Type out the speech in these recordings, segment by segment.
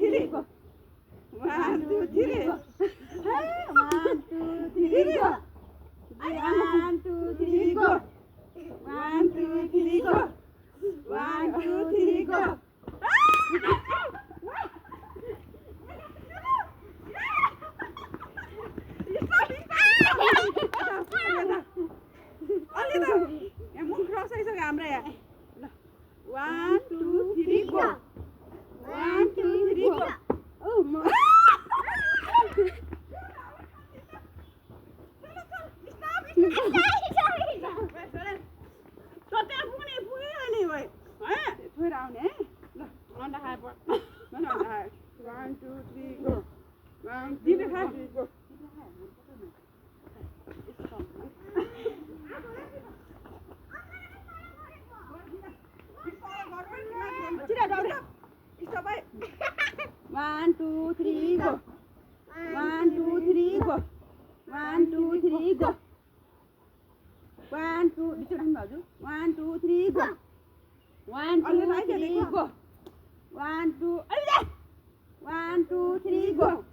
three, go. 1, 2, 3. 1, 2, 3, go. 1, 2, 3, go. 1, 2, 3, go. 1, 2, 3, go. मुख cross आइसक्यो हाम्रो यहाँ 1, 2, 3, go. 1, 2, 3, go. One, two, three, go. 1, 2, 3, go. One, two, three, go. 1, 2, 3, go. 1, 2, 3, go. 1, 2, 1, 2, 3, go.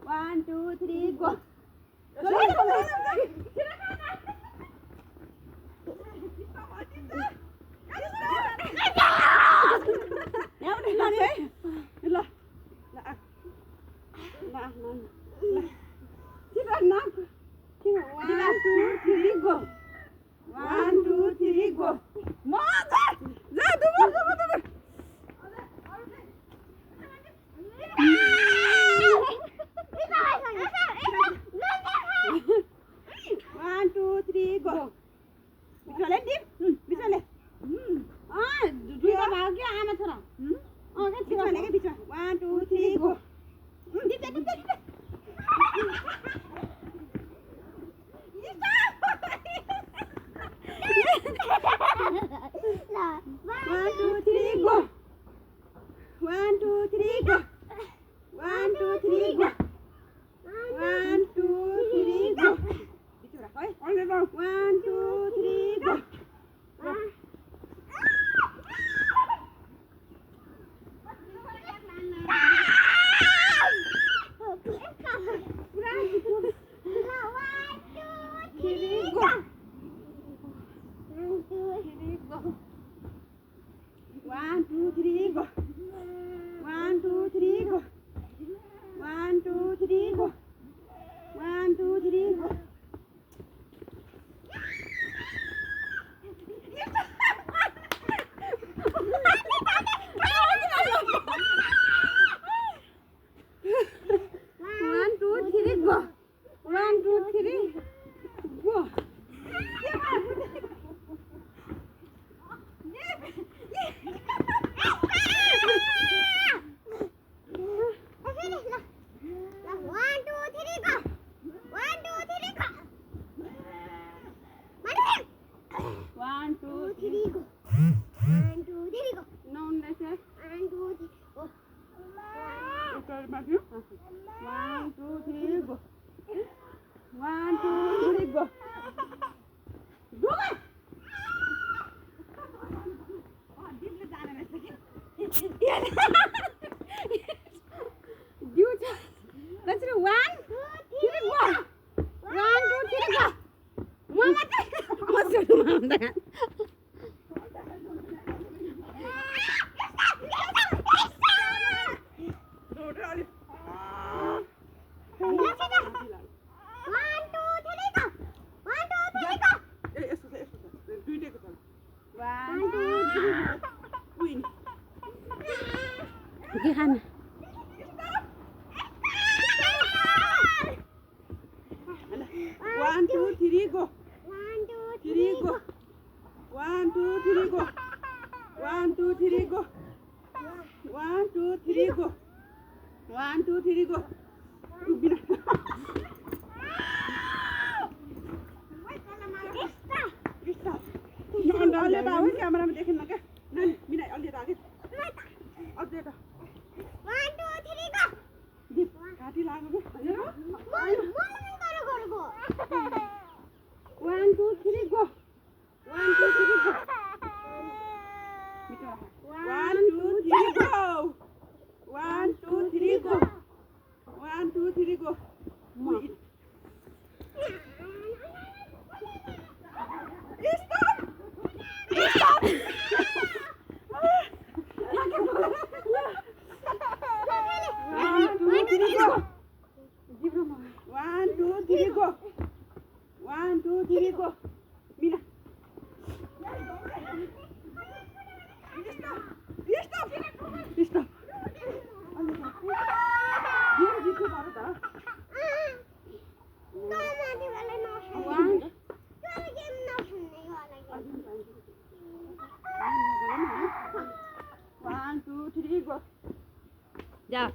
1, 2, 3, go. 1, 2, 1, 2, 3, go. 1, 2, 3, go. Gimana? 1, 2, 3, go. 1, 2, 3, go. 1, 2, 3, go. 1, 2, 3, go. 1, 2, 3, go. 1, 2, 3, go. Camera में देखें ना क्या? नहीं, मिना अलग आगे. अब दे दो. 1, 2, 3, go. दीप, काटी लागो क्या? बोल करो. 1, 2, 3, go. 1, 2, 3, go. 1, 2, 3, go. 1, 2, 3. जा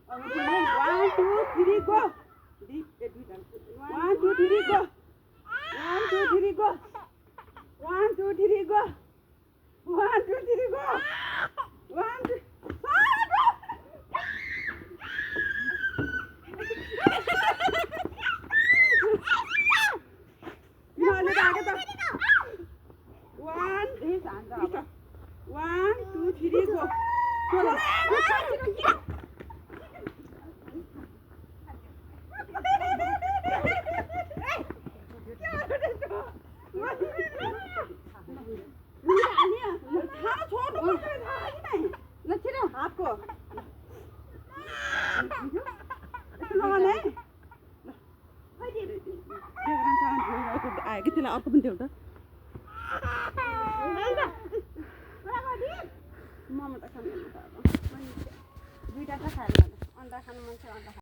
One, two, three, go. One, two, three, go. One, two, three, go. One, two, three, go. One, two, three, go. One, two. One, two, three, go. आपको आएगी त्यसलाई अर्को पनि देऊ त मोमो त खानु दुईटा त खानु अन्डा खानु मन छ अन्डा